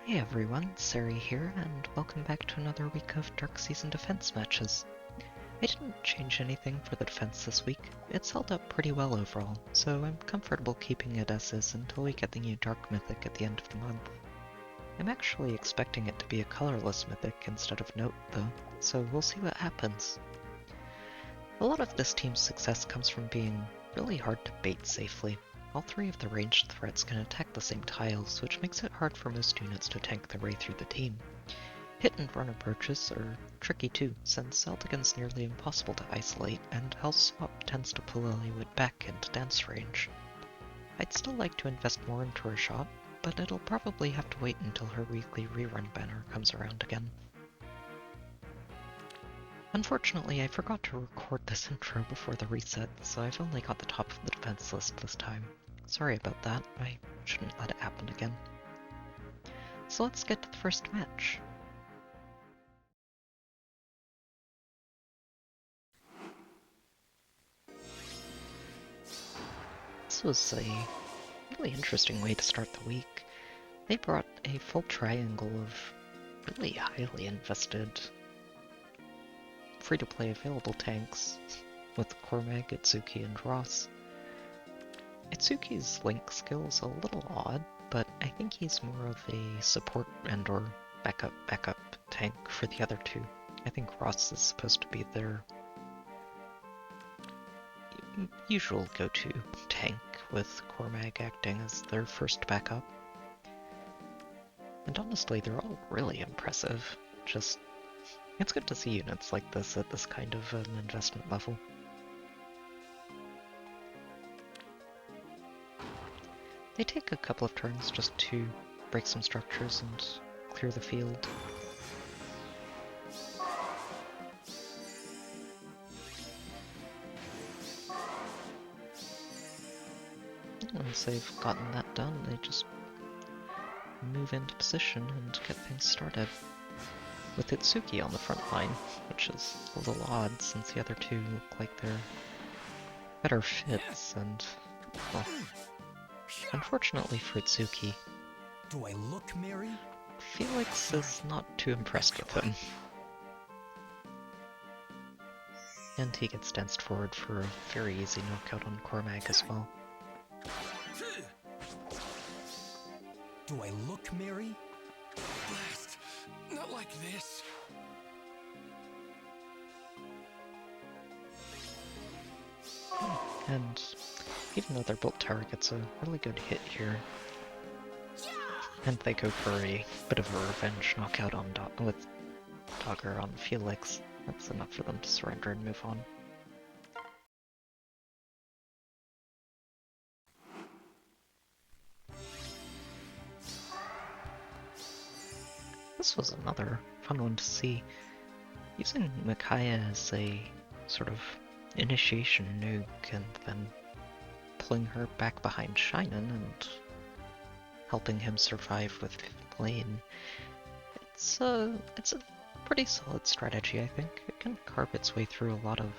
Hey everyone, Sari here, and welcome back to another week of Dark Season defense matches. I didn't change anything for the defense this week. It's held up pretty well overall, so I'm comfortable keeping it as is until we get the new Dark Mythic at the end of the month. I'm actually expecting it to be a colorless Mythic instead of Note though, so we'll see what happens. A lot of this team's success comes from being really hard to bait safely. All three of the ranged threats can attack the same tiles, which makes it hard for most units to tank their way through the team. Hit and run approaches are tricky too, since Eldegard's nearly impossible to isolate, and Hell's Swap tends to pull Eliwood back into dance range. I'd still like to invest more into her shot, but it'll probably have to wait until her weekly rerun banner comes around again. Unfortunately, I forgot to record this intro before the reset, so I've only got the top of the defense list this time. Sorry about that, I shouldn't let it happen again. So let's get to the first match. This was a really interesting way to start the week. They brought a full triangle of really highly invested free-to-play available tanks with Cormag, Itsuki, and Ross. Itsuki's Link skill is a little odd, but I think he's more of a support and or backup tank for the other two. I think Ross is supposed to be their usual go-to tank, with Cormag acting as their first backup. And honestly, they're all really impressive. It's good to see units like this at this kind of an investment level. They take a couple of turns just to break some structures and clear the field. Once they've gotten that done, they just move into position and get things started. With Itsuki on the front line, which is a little odd since the other two look like they're better fits, and, well, unfortunately for Itsuki, do I look merry? Felix is not too impressed with him. And he gets danced forward for a very easy knockout on Cormag as well. Do I look merry? Blast! Not like this. And even though their bolt tower gets a really good hit here, and they go for a bit of a revenge knockout on with Dogger on Felix, that's enough for them to surrender and move on. This was another fun one to see. Using Micaiah as a sort of initiation nuke and then pulling her back behind Shinen and helping him survive with Lane. It's a pretty solid strategy, I think. It can carve its way through a lot of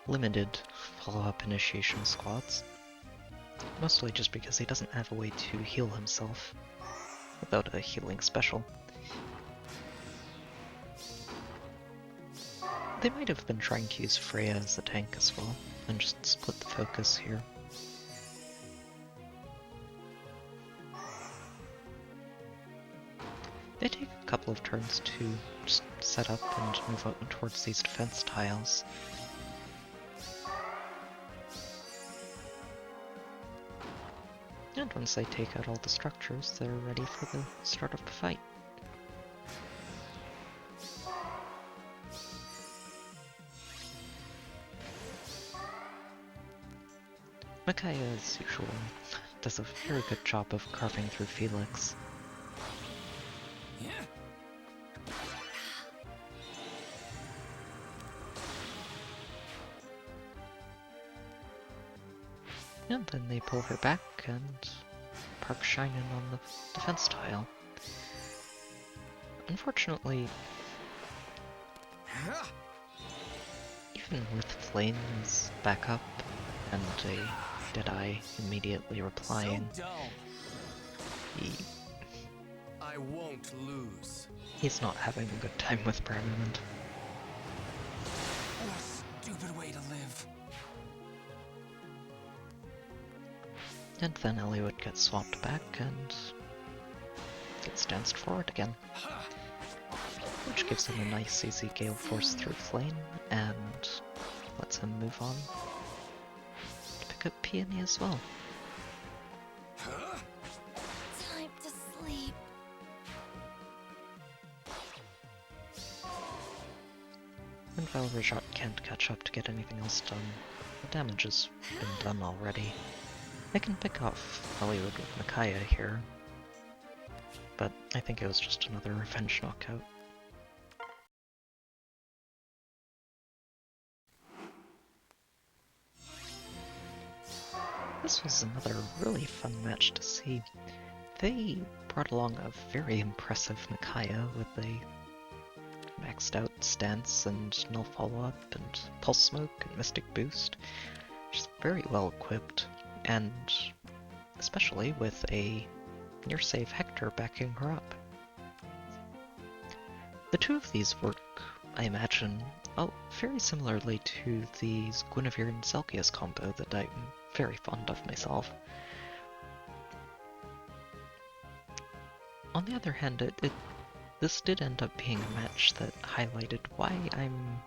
limited follow-up initiation squads. Mostly just because he doesn't have a way to heal himself without a healing special. They might have been trying to use Freya as a tank as well, and just split the focus here. They take a couple of turns to just set up and move out towards these defense tiles. And once they take out all the structures, they're ready for the start of the fight. Micaiah, as usual, does a very good job of carving through Felix. And then they pull her back and park Shinen on the defense tile. Unfortunately, even with Flame as backup and a Deadeye immediately replying, he I won't lose. He's not having a good time with Bramament. What a stupid way to live. And then Eliud gets swapped back and gets danced forward again. Which gives him a nice easy Gale Force through Flame and lets him move on to pick up Peony as well. Time to sleep. And while Rajat can't catch up to get anything else done, the damage has been done already. I can pick off Eliud with Micaiah here, but I think it was just another revenge knockout. This was another really fun match to see. They brought along a very impressive Micaiah with a maxed out stance and null follow-up and pulse smoke and mystic boost. She's very well equipped, and especially with a near save Hector backing her up. The two of these work, I imagine, very similarly to the Guinevere and Zelgius combo that I'm very fond of myself. On the other hand, this did end up being a match that highlighted why I'm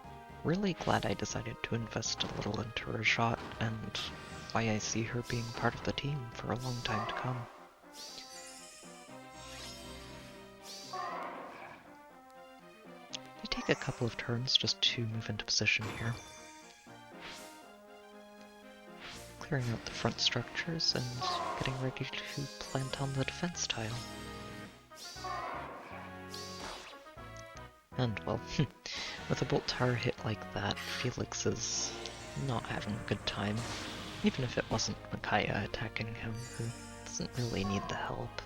really glad I decided to invest a little into Rajat and why I see her being part of the team for a long time to come. They take a couple of turns just to move into position here, clearing out the front structures and getting ready to plant on the defense tile. And well, with a bolt tower hit like that, Felix is not having a good time, even if it wasn't Micaiah attacking him, who doesn't really need the help.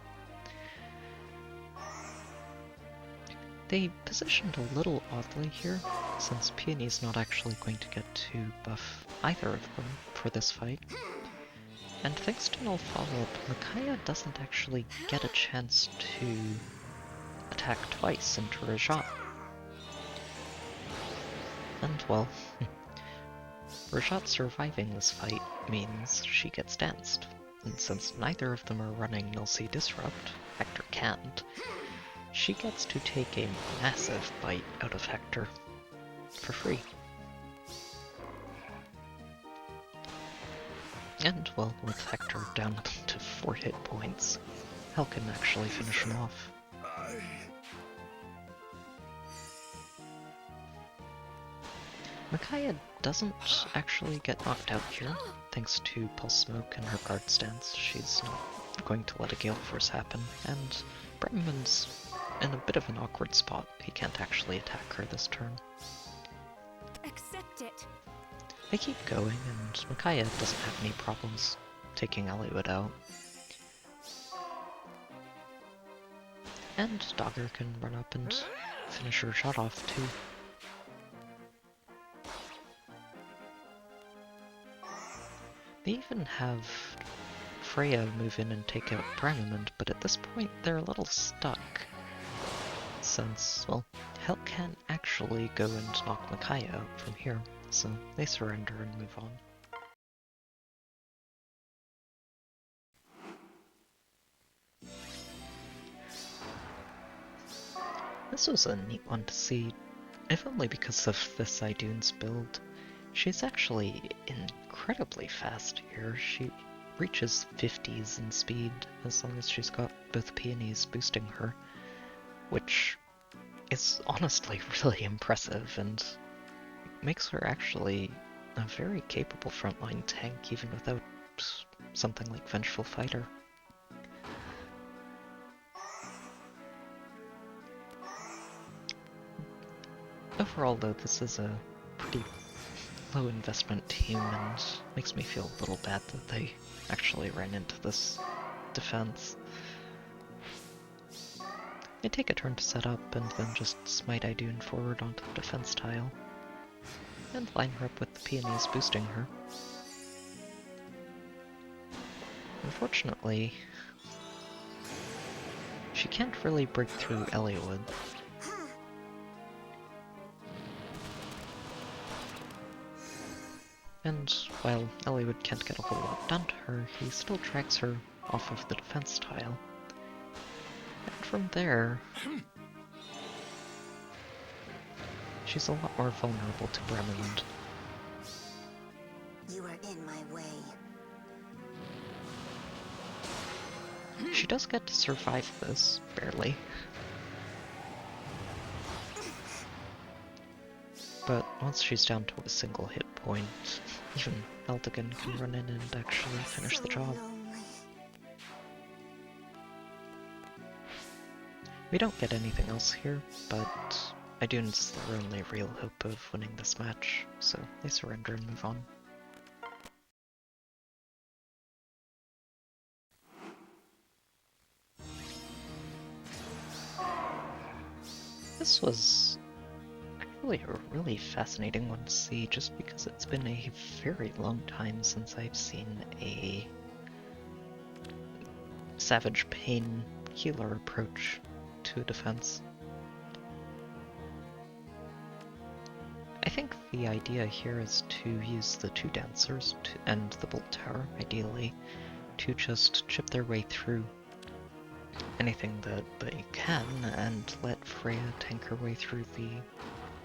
They positioned a little oddly here, since Peony's not actually going to get to buff either of them for this fight. And thanks to null follow-up, Micaiah doesn't actually get a chance to attack twice into Rajat. And well, Rajat surviving this fight means she gets danced, and since neither of them are running Null Sea Disrupt, Hector can't, she gets to take a massive bite out of Hector for free. And well, with Hector down to 4 hit points, Hel can actually finish him off. Micaiah doesn't actually get knocked out here, thanks to Pulse Smoke and her guard stance. She's not going to let a Gale Force happen, and Bremen's in a bit of an awkward spot. He can't actually attack her this turn. Accept it. They keep going, and Micaiah doesn't have any problems taking Eliud out. And Dogger can run up and finish her shot off too. They even have Freya move in and take out Bramament, but at this point they're a little stuck. Since, well, Hel can't actually go and knock Micaiah out from here, so they surrender and move on. This was a neat one to see, if only because of this Idune's build. She's actually incredibly fast here. She reaches 50s in speed as long as she's got both peonies boosting her, which is honestly really impressive and makes her actually a very capable frontline tank even without something like Vengeful Fighter. Overall though, this is a pretty low investment team and makes me feel a little bad that they actually ran into this defense. They take a turn to set up and then just smite Idune forward onto the defense tile and line her up with the peonies boosting her. Unfortunately, She can't really break through Eliwood. And while Eliwood can't get a whole lot done to her, he still drags her off of the defense tile. And from there, she's a lot more vulnerable to Bremerland. You are in my way. She does get to survive this, barely. But once she's down to a single hit point, even Edelgard can run in and actually finish the job. We don't get anything else here, but Idun's their only real hope of winning this match, so they surrender and move on. This was actually a really fascinating one to see, just because it's been a very long time since I've seen a Savage Pain healer approach to a defense. I think the idea here is to use the two dancers and the bolt tower, ideally, to just chip their way through anything that they can and let Freya tank her way through the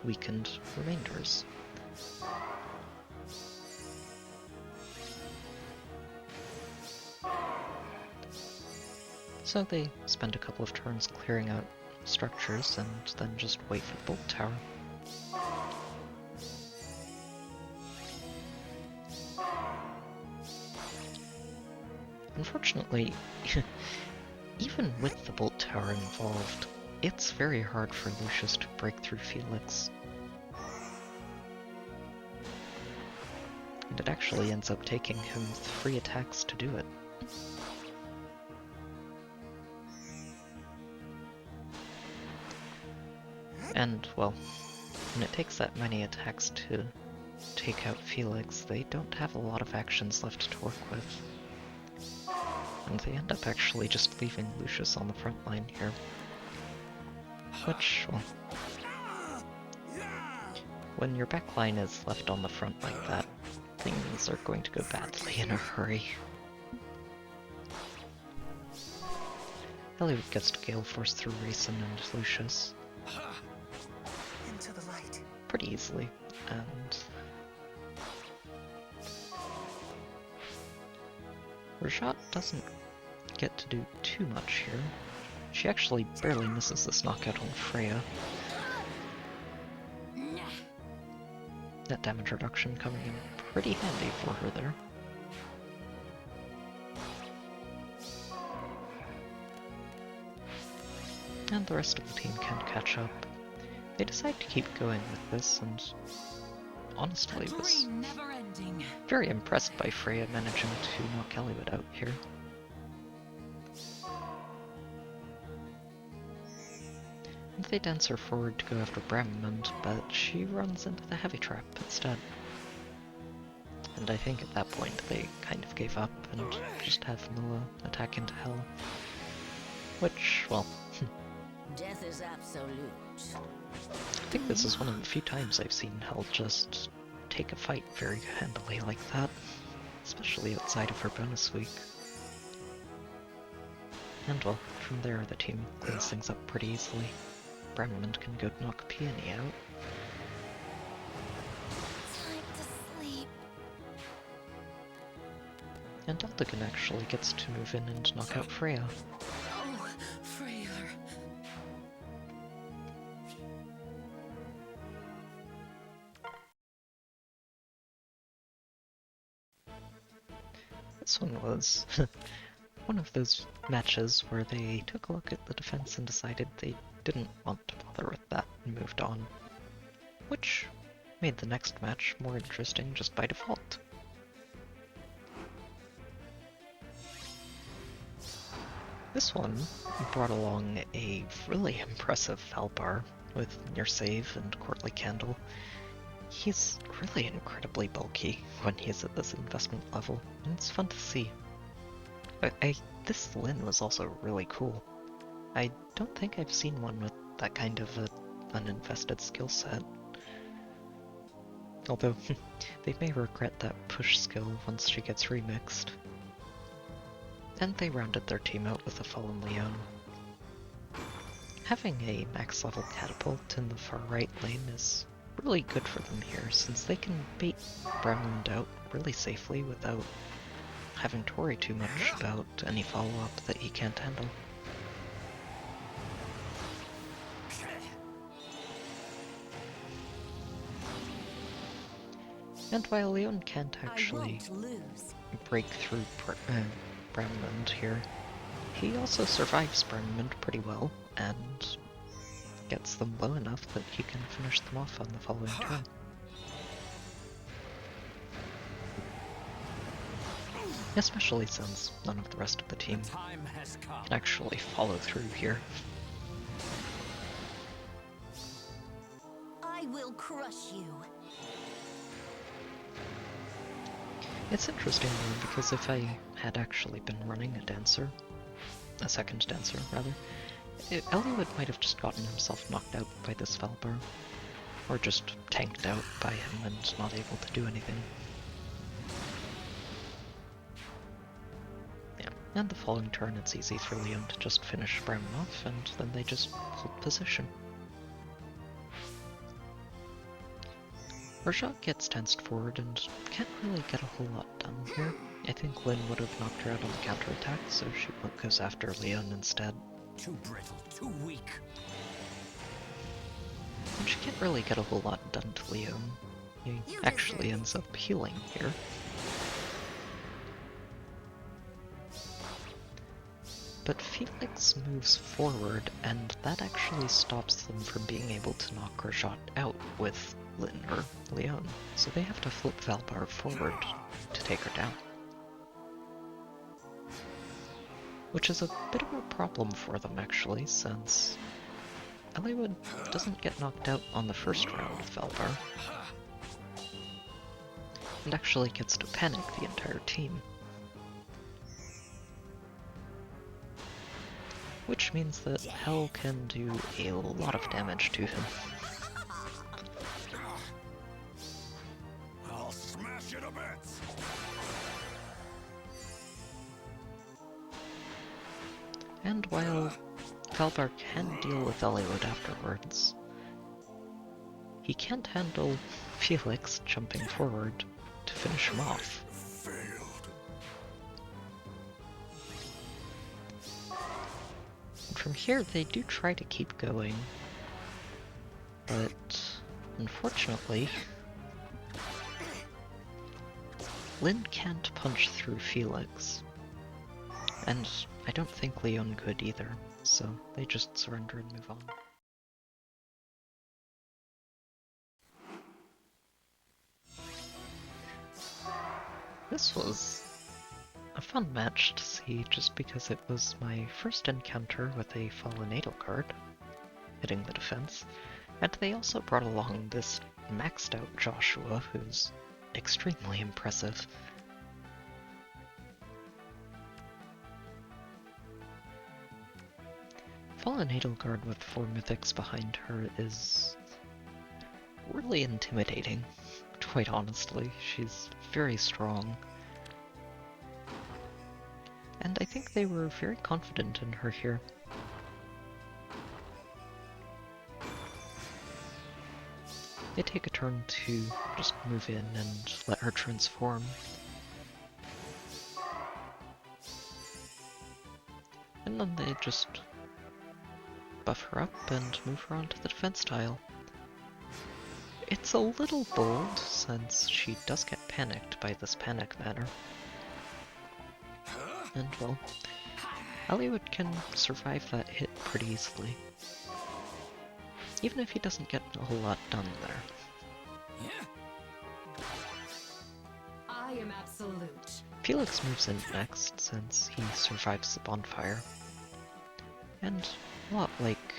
weakened remainders. So they spend a couple of turns clearing out structures and then just wait for the bolt tower. Unfortunately, even with the bolt tower involved, it's very hard for Lucius to break through Felix. And it actually ends up taking him 3 attacks to do it. And, well, when it takes that many attacks to take out Felix, they don't have a lot of actions left to work with. And they end up actually just leaving Lucius on the front line here. Which, well, when your backline is left on the front like that, things are going to go badly in a hurry. Eliwood gets to Gale Force through Raisin and Lucius Into the light. pretty easily, and Rajat doesn't get to do too much here. She actually barely misses this knockout on Freya. Net damage reduction coming in pretty handy for her there. And the rest of the team can't catch up. They decide to keep going with this, and honestly was very impressed by Freya managing to knock Eliwood out here. And they dance her forward to go after Bremerland, but she runs into the heavy trap instead. And I think at that point they kind of gave up and just have Mila attack into hell. Which, well, Death is absolute. I think this is one of the few times I've seen Hell just take a fight very handily like that, especially outside of her bonus week. And well, from there the team cleans things up pretty easily. Bremerland can go knock Peony out. Time to sleep. And Edelgard actually gets to move in and knock out Freya. Oh, Freyr. This one was one of those matches where they took a look at the defense and decided they didn't want to bother with that and moved on. Which made the next match more interesting just by default. This one brought along a really impressive Falbar with Near Save and Courtly Candle. He's really incredibly bulky when he's at this investment level, and it's fun to see. This Lyn was also really cool. I don't think I've seen one with that kind of a uninvested skill set. Although, they may regret that push skill once she gets remixed. And they rounded their team out with a Fallen Leon. Having a max level catapult in the far right lane is really good for them here, since they can bait Brownland out really safely without having to worry too much about any follow-up that he can't handle. And while Leon can't actually break through Brownland here, he also survives Brownland pretty well, and gets them low enough that he can finish them off on the following turn. Especially since none of the rest of the team can actually follow through here. I will crush you. It's interesting though, because if I had actually been running a second dancer rather, Eliwood might have just gotten himself knocked out by this Valbar, or just tanked out by him and not able to do anything. Yeah, and the following turn it's easy for Leon to just finish Brown off, and then they just hold position. Raigh gets tensed forward and can't really get a whole lot done here. I think Lynn would have knocked her out on the counterattack, so she goes after Leon instead. Too brittle, too weak. And she can't really get a whole lot done to Leon. He actually ends up healing here. But Felix moves forward, and that actually stops them from being able to knock Raigh out with Lynn or Leon, so they have to flip Valbar forward to take her down. Which is a bit of a problem for them actually, since Eliwood doesn't get knocked out on the first round of Valbar, and actually gets to panic the entire team. Which means that Hell can do a lot of damage to him. I'll smash it a bit. And while Valbar can deal with Eliwood afterwards, he can't handle Felix jumping forward to finish him off. Failed. And from here they do try to keep going, but unfortunately Lynn can't punch through Felix, and I don't think Leon could either, so they just surrender and move on. This was a fun match to see just because it was my first encounter with a fallen Edelgard hitting the defense, and they also brought along this maxed out Joshua who's extremely impressive. Fallen Edelgard with 4 mythics behind her is really intimidating, quite honestly. She's very strong. And I think they were very confident in her here. They take a turn to just move in and let her transform. And then they just buff her up and move her onto the defense tile. It's a little bold, since she does get panicked by this panic manner. And well, Eliwood can survive that hit pretty easily, even if he doesn't get a whole lot done there. I am absolute. Felix moves in next, since he survives the bonfire. And a lot like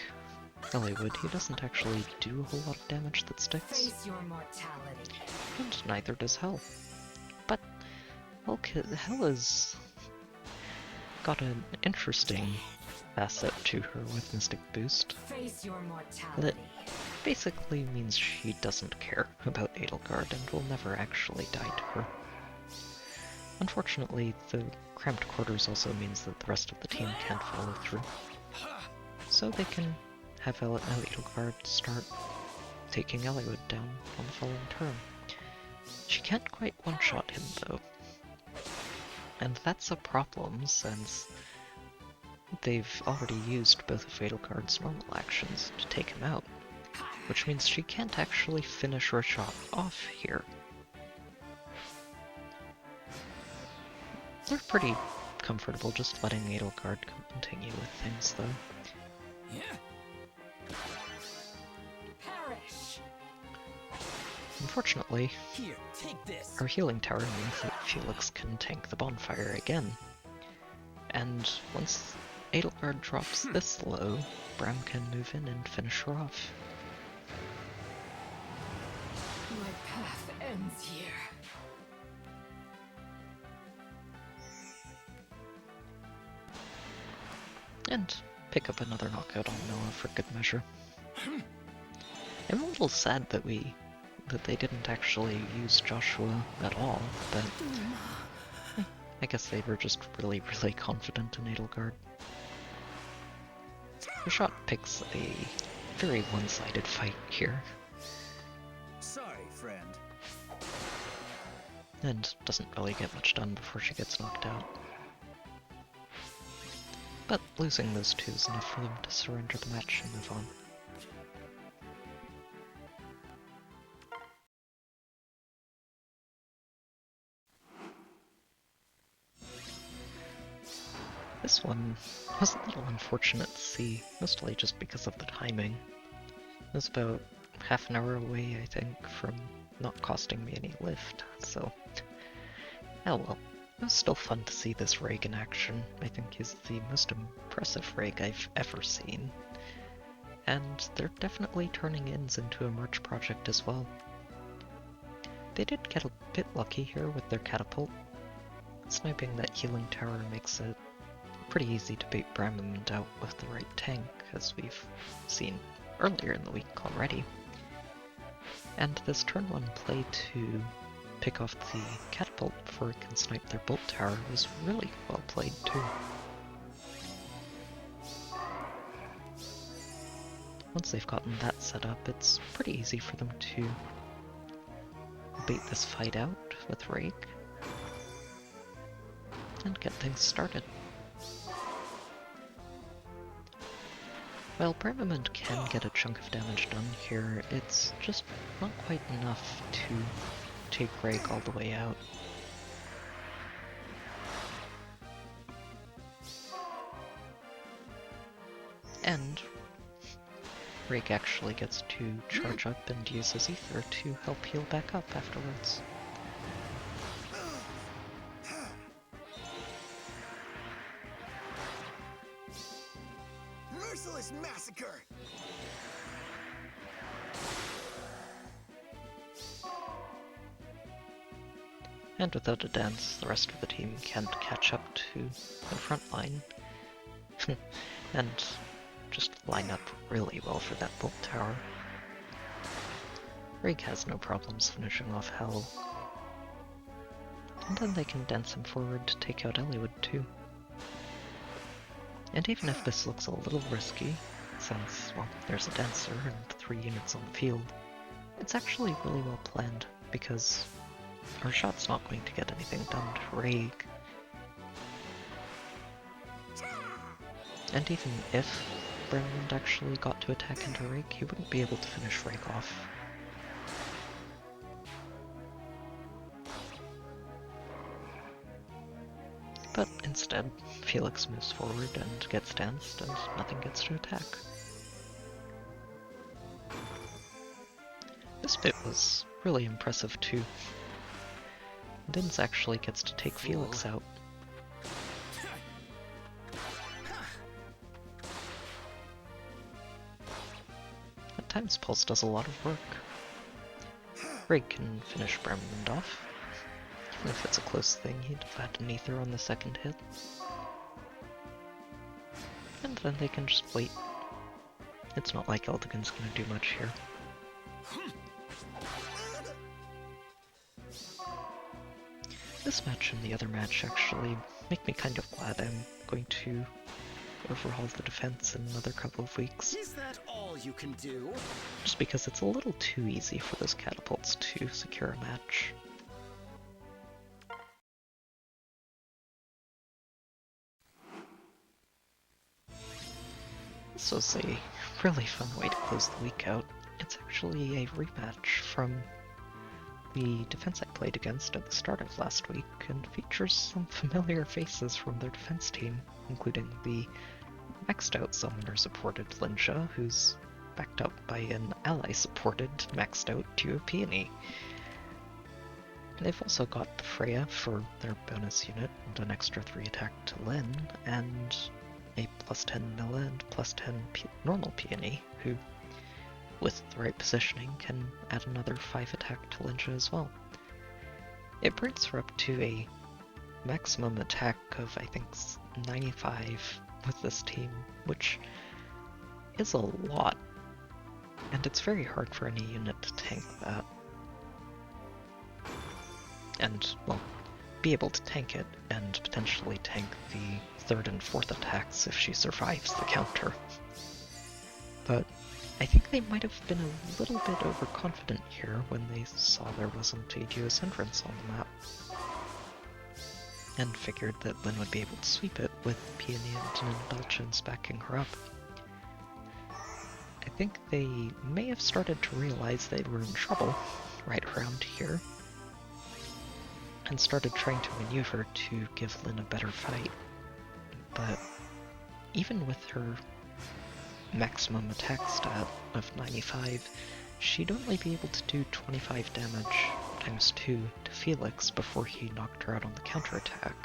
Eliwood, he doesn't actually do a whole lot of damage that sticks. Face your mortality. And neither does Hell. But, well, Hell has got an interesting asset to her with Mystic Boost. Face your That mortality. basically means she doesn't care about Edelgard and will never actually die to her. Unfortunately, the cramped quarters also means that the rest of the team can't follow through. So they can have Edelgard start taking Eliwood down on the following turn. She can't quite one-shot him though. And that's a problem since they've already used both of Edelgard's normal actions to take him out, which means she can't actually finish her shot off here. They're pretty comfortable just letting Edelgard continue with things though. Perish. Unfortunately, Here, take this. our healing tower means that Felix can tank the bonfire again. And once Edelgard drops this low, Bram can move in and finish her off. My path ends here. And pick up another knockout on Noah for good measure. I'm a little sad that they didn't actually use Joshua at all, but I guess they were just really confident in Edelgard. The shot picks a very one-sided fight here, Sorry, friend. and doesn't really get much done before she gets knocked out. But losing those two is enough for them to surrender the match and move on. This one was a little unfortunate to see, mostly just because of the timing. It was about half an hour away, I think, from not costing me any lift, so... oh well. It was still fun to see this Raigh in action. I think he's the most impressive Raigh I've ever seen. And they're definitely turning Inns into a merch project as well. They did get a bit lucky here with their catapult. Sniping that healing tower makes it pretty easy to bait Bramament out with the right tank, as we've seen earlier in the week already. And this turn 1 play to pick off the catapult before it can snipe their bolt tower was really well played too. Once they've gotten that set up, it's pretty easy for them to bait this fight out with Raigh and get things started. While Bramament can get a chunk of damage done here, it's just not quite enough to take Raigh all the way out. And Raigh actually gets to charge up and use his Aether to help heal back up afterwards. Merciless massacre. And without a dance, the rest of the team can't catch up to the front line. And just line up really well for that bolt tower. Raigh has no problems finishing off Hell. And then they can dance him forward to take out Eliwood too. And even if this looks a little risky, since, well, there's a dancer and 3 units on the field, it's actually really well planned, because our shot's not going to get anything done to Raigh. And even if Bramament actually got to attack into Raigh, he wouldn't be able to finish Raigh off. But instead, Felix moves forward and gets danced, and nothing gets to attack. This bit was really impressive too. Dins actually gets to take Felix out. At times Pulse does a lot of work. Raigh can finish Bramament off. Even if it's a close thing, he'd have had an Aether on the second hit. And then they can just wait. It's not like Edelgard's gonna do much here. This match and the other match actually make me kind of glad I'm going to overhaul the defense in another couple of weeks. Is that all you can do? Just because it's a little too easy for those catapults to secure a match. This was a really fun way to close the week out. It's actually a rematch from the defense I played against at the start of last week, and features some familiar faces from their defense team, including the maxed out summoner supported Lynja, who's backed up by an ally supported maxed out Duo Peony. They've also got the Freya for their bonus unit and an extra 3 attack to Lyn, and a plus 10 Milla and plus 10 normal Peony, who, with the right positioning, can add another 5 attack to Lynja as well. It brings her up to a maximum attack of, I think, 95 with this team, which is a lot, and it's very hard for any unit to tank that. And, well, be able to tank it, and potentially tank the 3rd and 4th attacks if she survives the counter. But I think they might have been a little bit overconfident here when they saw there wasn't a Duo's entrance on the map, and figured that Lyn would be able to sweep it with Peony and an Indulgence backing her up. I think they may have started to realize they were in trouble right around here, and started trying to maneuver to give Lyn a better fight. But even with her maximum attack stat of 95, she'd only be able to do 25 damage times 2 to Felix before he knocked her out on the counterattack.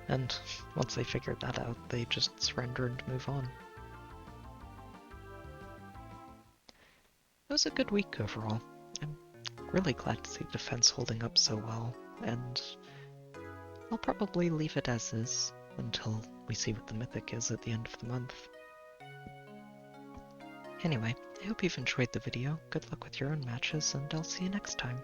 And once they figured that out, they just surrender and move on. It was a good week overall. I'm really glad to see the defense holding up so well, and I'll probably leave it as is until we see what the mythic is at the end of the month. Anyway, I hope you've enjoyed the video, good luck with your own matches, and I'll see you next time.